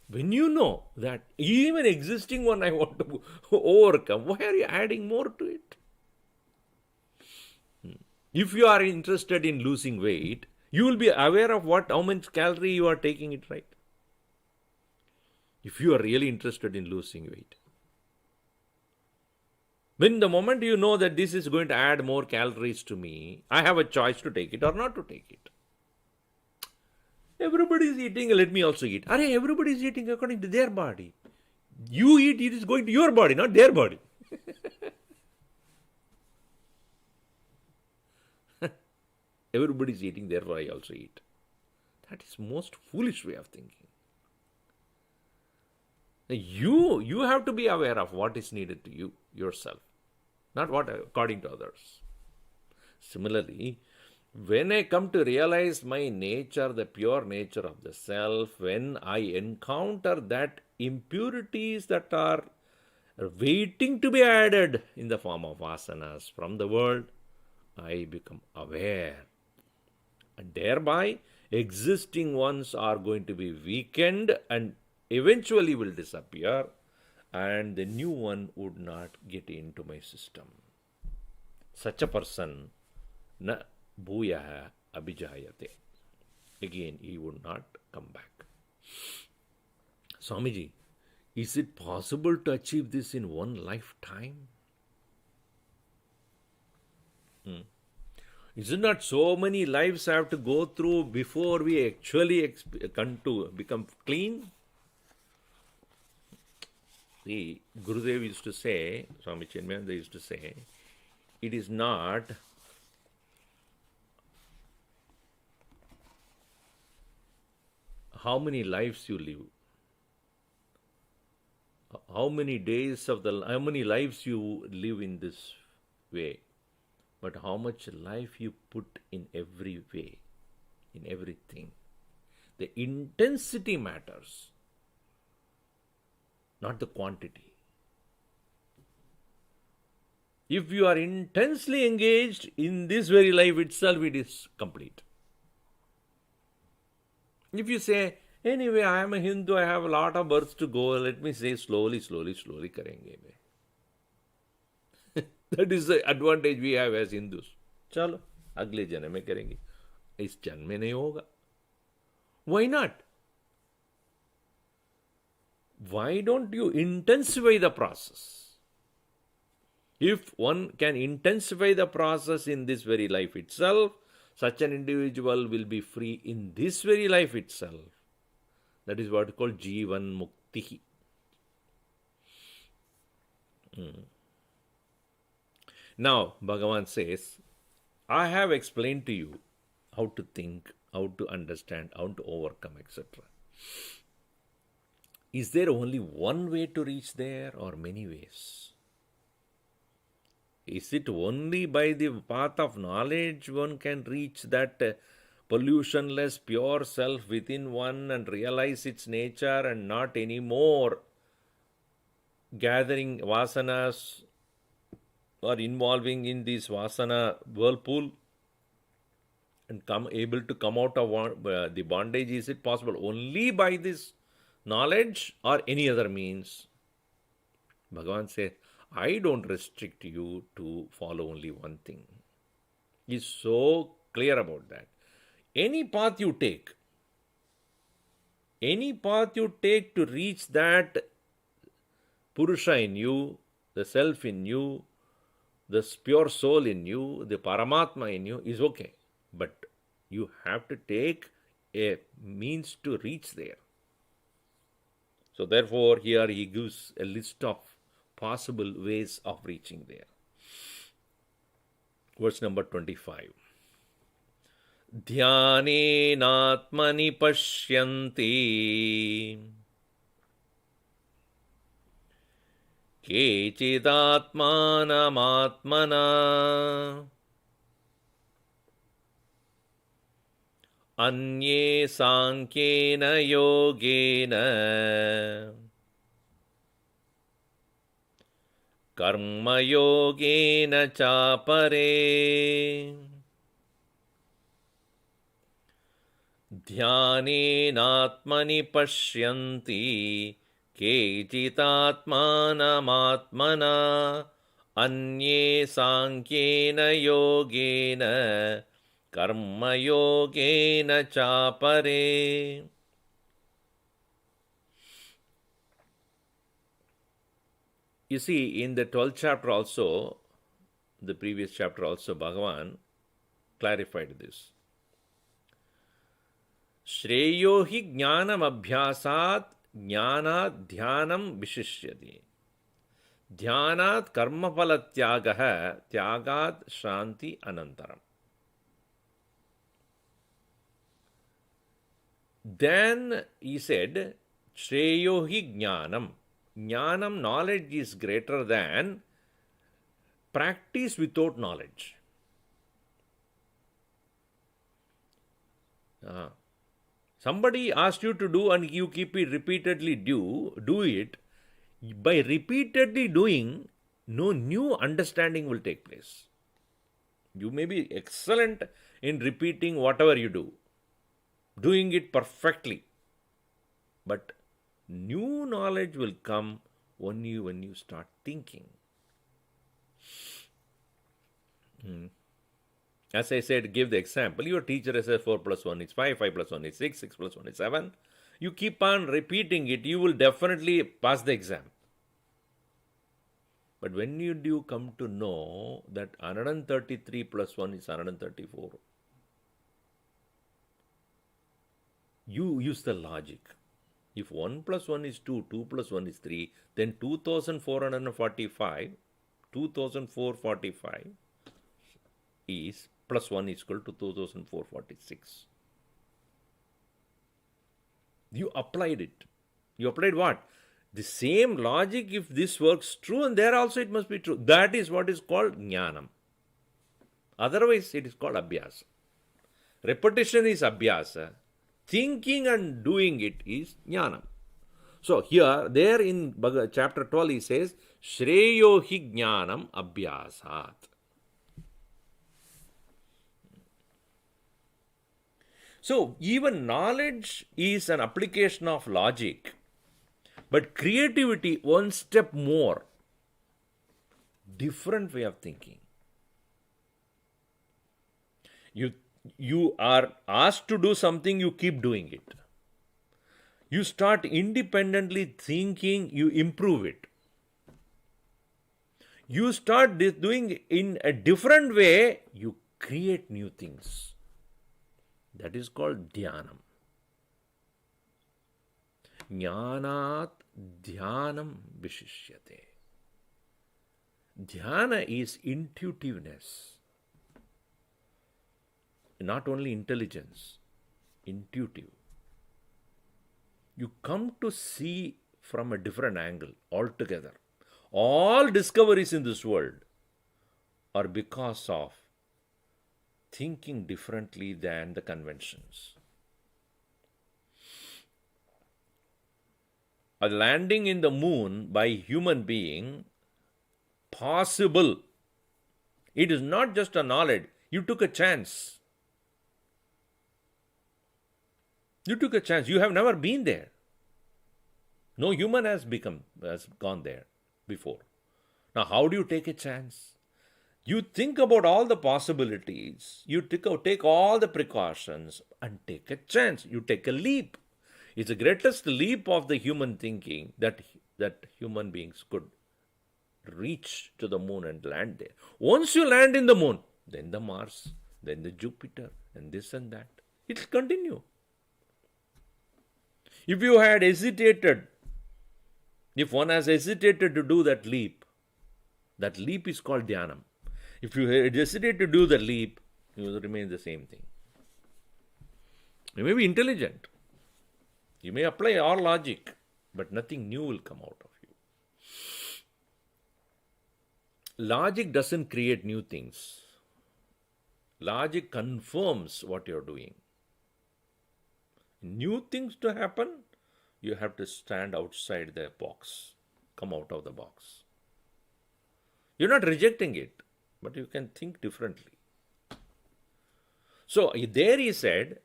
When you know that even existing one I want to overcome, why are you adding more to it? If you are interested in losing weight, you will be aware of how much calorie you are taking it, right? If you are really interested in losing weight. When the moment you know that this is going to add more calories to me, I have a choice to take it or not to take it. Everybody is eating, let me also eat. Everybody is eating according to their body. You eat, it is going to your body, not their body. Everybody is eating, therefore I also eat. That is most foolish way of thinking. You have to be aware of what is needed to you, yourself, not what according to others. Similarly, when I come to realize my nature, the pure nature of the self, when I encounter that impurities that are waiting to be added in the form of vasanas from the world, I become aware. And thereby, existing ones are going to be weakened and eventually will disappear, and the new one would not get into my system. Such a person, na bhuyaha abhijayate. Again, he would not come back. Swamiji, is it possible to achieve this in one lifetime? Isn't that so many lives have to go through before we actually come to become clean? See, Gurudev used to say, Swami Chinmayananda used to say, it is not how many lives you live, how many lives you live in this way, but how much life you put in every way, in everything. The intensity matters, not the quantity. If you are intensely engaged in this very life itself, it is complete. If you say, anyway, I am a Hindu, I have a lot of births to go, let me say slowly karenge. That is the advantage we have as Hindus. Chalo, अगले जन्म में करेंगे. इस जन्म में नहीं होगा. Why not? Why don't you intensify the process? If one can intensify the process in this very life itself, such an individual will be free in this very life itself. That is what is called Jivan Mukti. Now, Bhagavan says, I have explained to you how to think, how to understand, how to overcome, etc. Is there only one way to reach there or many ways? Is it only by the path of knowledge one can reach that pollutionless, pure self within one and realize its nature and not anymore gathering vasanas or involving in this vasana whirlpool and able to come out of the bondage? Is it possible only by this knowledge or any other means? Bhagavan says, I don't restrict you to follow only one thing. He's so clear about that. Any path you take to reach that Purusha in you, the self in you, the pure soul in you, the Paramatma in you is okay. But you have to take a means to reach there. So therefore, here he gives a list of possible ways of reaching there. Verse number 25. Dhyanenatmani pashyanti kechidatmanamatmana anye sankhena yogena karma yogena chapare dhyanenatmani pashyanti kechitatmanamatmana anye sankhena yogena karma yogena chapare. You see, in the 12th chapter also, the previous chapter also, Bhagavan clarified this. Shreyo hi jnanam abhyasat jnanat dhyanam vishishyati. Dhyanat karma phala tyagaha tyagat shanti anantaram. Then he said, Shreyo hi jnanam. Jnanam, knowledge, is greater than practice without knowledge. Somebody asked you to do and you keep it repeatedly do it. By repeatedly doing, no new understanding will take place. You may be excellent in repeating whatever you do, doing it perfectly. But new knowledge will come only when you start thinking. As I said, give the example. Your teacher says 4 plus 1 is 5, 5 plus 1 is 6, 6 plus 1 is 7. You keep on repeating it, you will definitely pass the exam. But when do you come to know that 133 plus 1 is 134? You use the logic. If 1 plus 1 is 2, 2 plus 1 is 3, then 2445 is plus 1 is equal to 2446. You applied it. You applied what? The same logic, if this works true, and there also it must be true. That is what is called jnanam. Otherwise, it is called abhyasa. Repetition is abhyasa. Thinking and doing it is jnanam. So here, there in chapter 12, he says, Shreyo hi jnanam abhyasat. So even knowledge is an application of logic, but creativity one step more. Different way of thinking. You are asked to do something, you keep doing it. You start independently thinking, you improve it. You start doing in a different way, you create new things. That is called dhyanam. Jnanat dhyanam vishishyate. Dhyana is intuitiveness. Not only intelligence, intuitive. You come to see from a different angle altogether. All discoveries in this world are because of thinking differently than the conventions. A landing in the moon by human being, possible. It is not just a knowledge. You took a chance. You took a chance. You have never been there. No human has gone there before. Now, how do you take a chance? You think about all the possibilities. You take all the precautions and take a chance. You take a leap. It's the greatest leap of the human thinking that human beings could reach to the moon and land there. Once you land in the moon, then the Mars, then the Jupiter, and this and that. It will continue. If you had hesitated, if one has hesitated to do that leap is called dhyanam. If you hesitate to do the leap, you will remain the same thing. You may be intelligent. You may apply all logic, but nothing new will come out of you. Logic doesn't create new things. Logic confirms what you're doing. New things to happen, you have to stand outside the box, come out of the box. You're not rejecting it, but you can think differently. So there he said,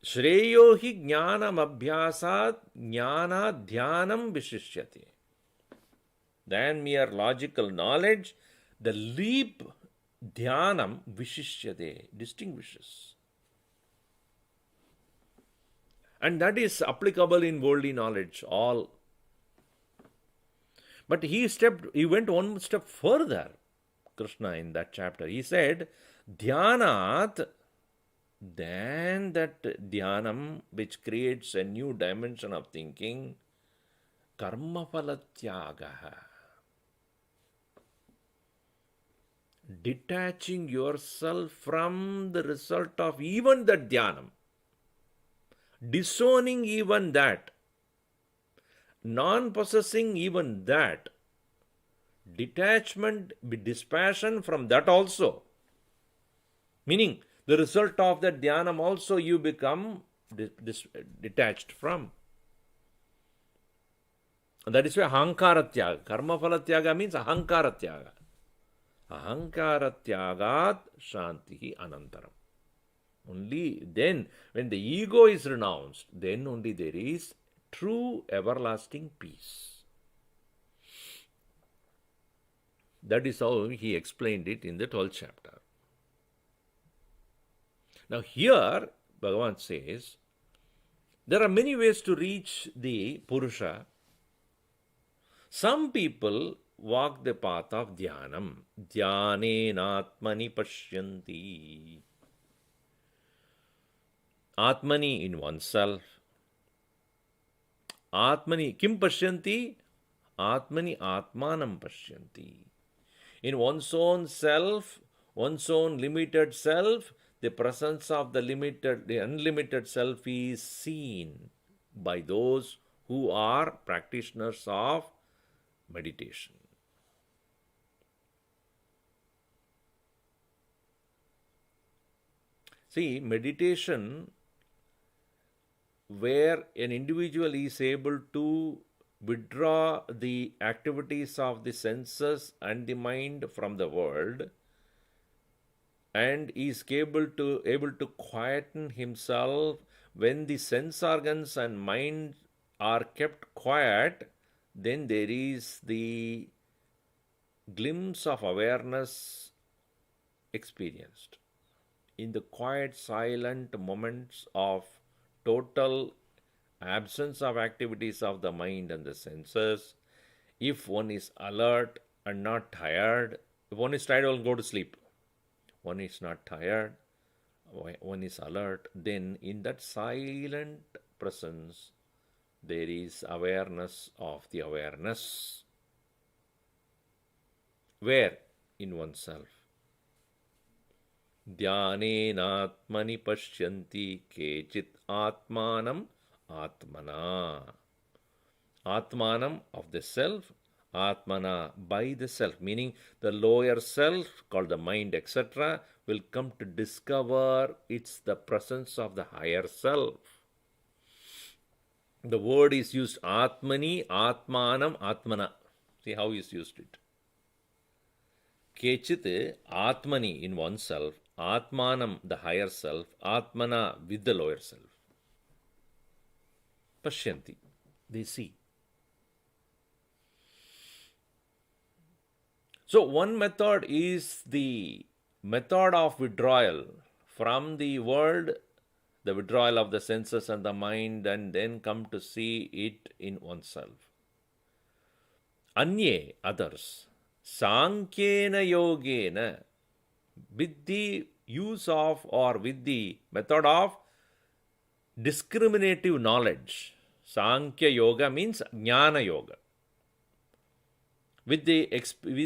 Shreyo hi jnanam abhyasat jnana dhyanam vishishyate. Than mere logical knowledge, the leap dhyanam vishishyate, distinguishes. And that is applicable in worldly knowledge, all. But he went one step further, Krishna, in that chapter. He said, Dhyanat, then that dhyanam which creates a new dimension of thinking, karma phalatyagaha. Detaching yourself from the result of even that dhyanam. Disowning even that, non-possessing even that, detachment, dispassion from that also. Meaning, the result of that dhyanam also you become detached from. And that is why ahankaratyaga. Karma phalatyaga means ahankaratyaga. Ahankaratyagat shantihi anantaram. Only then, when the ego is renounced, then only there is true everlasting peace. That is how he explained it in the 12th chapter. Now here, Bhagavan says, there are many ways to reach the Purusha. Some people walk the path of dhyanam. Dhyanenatmani pashyanti. Atmani in oneself. Atmani kim pashyanti? Atmani atmanam pashyanti. In one's own self, one's own limited self, the presence of the unlimited self is seen by those who are practitioners of meditation. See, meditation where an individual is able to withdraw the activities of the senses and the mind from the world and is able to quieten himself. When the sense organs and mind are kept quiet, then there is the glimpse of awareness experienced. In the quiet, silent moments of total absence of activities of the mind and the senses, if one is alert and not tired, if one is tired, one will go to sleep. One is not tired, one is alert, then in that silent presence, there is awareness of the awareness. Where? In oneself. Dhyanenatmani pashyanti kechit atmanam atmana. Atmanam of the self, atmana by the self, meaning the lower self called the mind, etc., will come to discover it's the presence of the higher self. The word is used atmani, atmanam, atmana. See how he's used it. Kechit atmani in oneself, atmanam the higher self, atmana with the lower self. Pashyanti, they see. So one method is the method of withdrawal from the world, the withdrawal of the senses and the mind, and then come to see it in oneself. Anye, others, Sankhena Yogena, with the use of or with the method of discriminative knowledge. Sankhya Yoga means Jnana Yoga. With the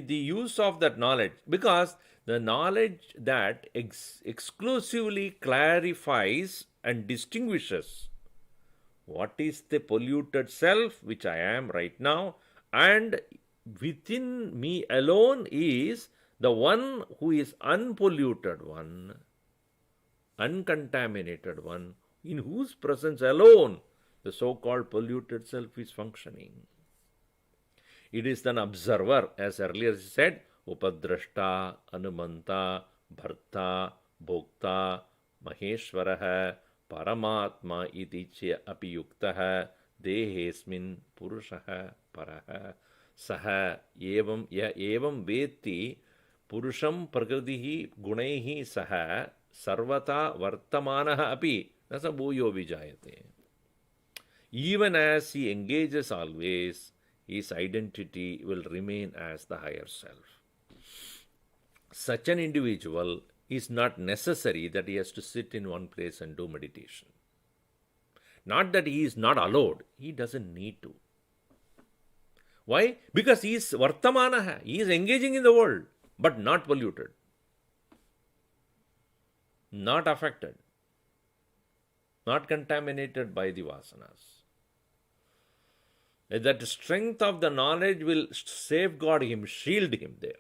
use of that knowledge, because the knowledge that exclusively clarifies and distinguishes what is the polluted self, which I am right now, and within me alone is the one who is unpolluted one, uncontaminated one, in whose presence alone the so-called polluted self is functioning. It is an observer, as earlier said, Upadrashta, Anumanta, Bharta, Bhokta, Maheshwaraha, Paramatma iti cha api yuktaha, Dehesmin Purushaha Paraha, Saha evam ya evam veti Purusham Prakritihi Gunaihi Saha Sarvata Vartamanaha api Nasa Bhuyo Vijayate. Even as he engages always, his identity will remain as the higher self. Such an individual is not necessary that he has to sit in one place and do meditation. Not that he is not allowed, he doesn't need to. Why? Because he is vartamanaha, he is engaging in the world, but not polluted, not affected, not contaminated by the vasanas. That strength of the knowledge will safeguard him, shield him there.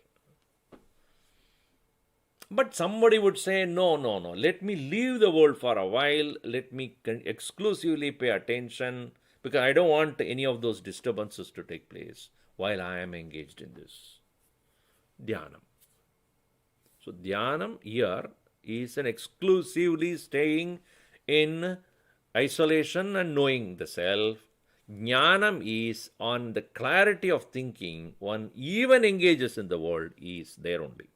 But somebody would say, no, let me leave the world for a while, let me exclusively pay attention, because I don't want any of those disturbances to take place while I am engaged in this. Dhyanam. So dhyanam here is an exclusively staying in isolation and knowing the self. Jnanam is on the clarity of thinking, one even engages in the world, is there only.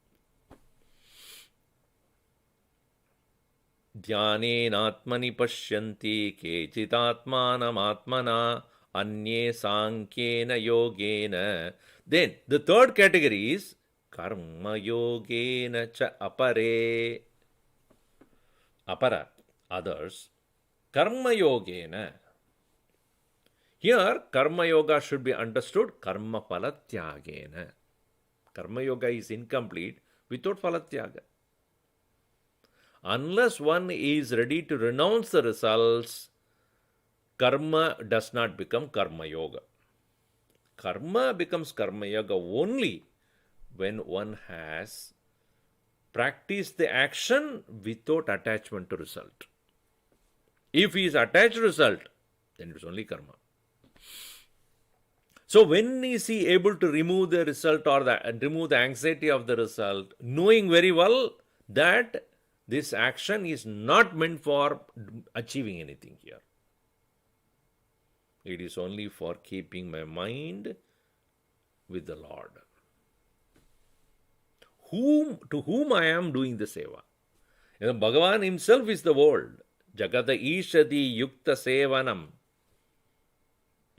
Dhyanenatmani pashyanti kechitatmanam atmana Anye Sankhena Yogena. Then the third category is Karma Yogena Cha Apare. Apara, others. Karma Yogena. Here, Karma Yoga should be understood Karma Palatyagena. Karma Yoga is incomplete without Palatyaga. Unless one is ready to renounce the results, karma does not become Karma Yoga. Karma becomes Karma Yoga only when one has practiced the action without attachment to result. If he is attached to result, then it is only karma. So when is he able to remove the result or remove the anxiety of the result, knowing very well that this action is not meant for achieving anything here. It is only for keeping my mind with the Lord. To whom I am doing the seva. Bhagavan himself is the world. Jagada Ishadi Yukta Sevanam.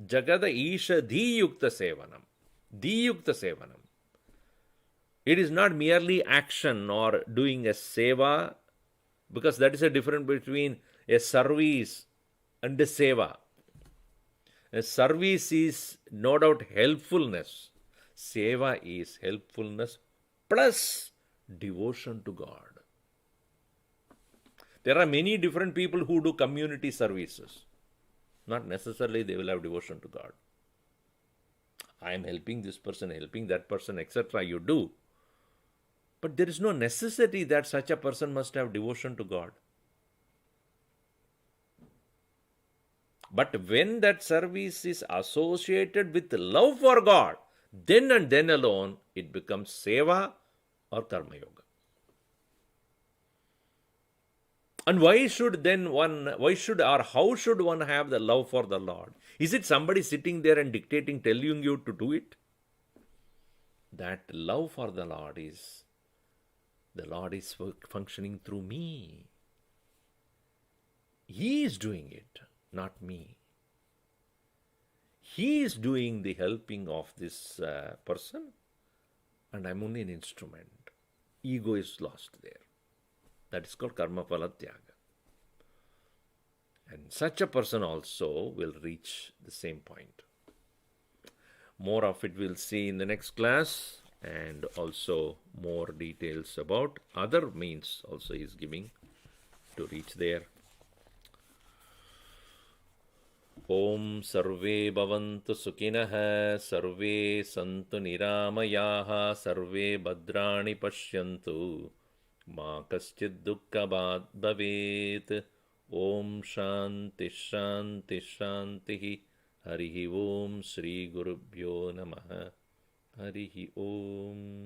Jagada Ishadi Yukta Sevanam. Diyukta Sevanam. It is not merely action or doing a seva, because that is a difference between a service and a seva. A service is no doubt helpfulness. Seva is helpfulness plus devotion to God. There are many different people who do community services. Not necessarily they will have devotion to God. I am helping this person, helping that person, etc. You do. But there is no necessity that such a person must have devotion to God. But when that service is associated with love for God, then and then alone it becomes seva or karma yoga. And how should one have the love for the Lord? Is it somebody sitting there and dictating, telling you to do it? That love for the Lord is functioning through me. He is doing it, not me. He is doing the helping of this person, and I'm only an instrument. Ego is lost there. That is called karma palatyaga. And such a person also will reach the same point. More of it we'll see in the next class, and also more details about other means also he is giving to reach there. Om Sarve Bhavantu Sukhinah, Sarve Santu Niramayaha, Sarve Bhadrani Pashyantu, Ma Kaschid Dukkhabhat Bhavet. Om Shanti Shanti Shanti. Harihi Om Shri Gurubhyo Namaha. Harihi Om.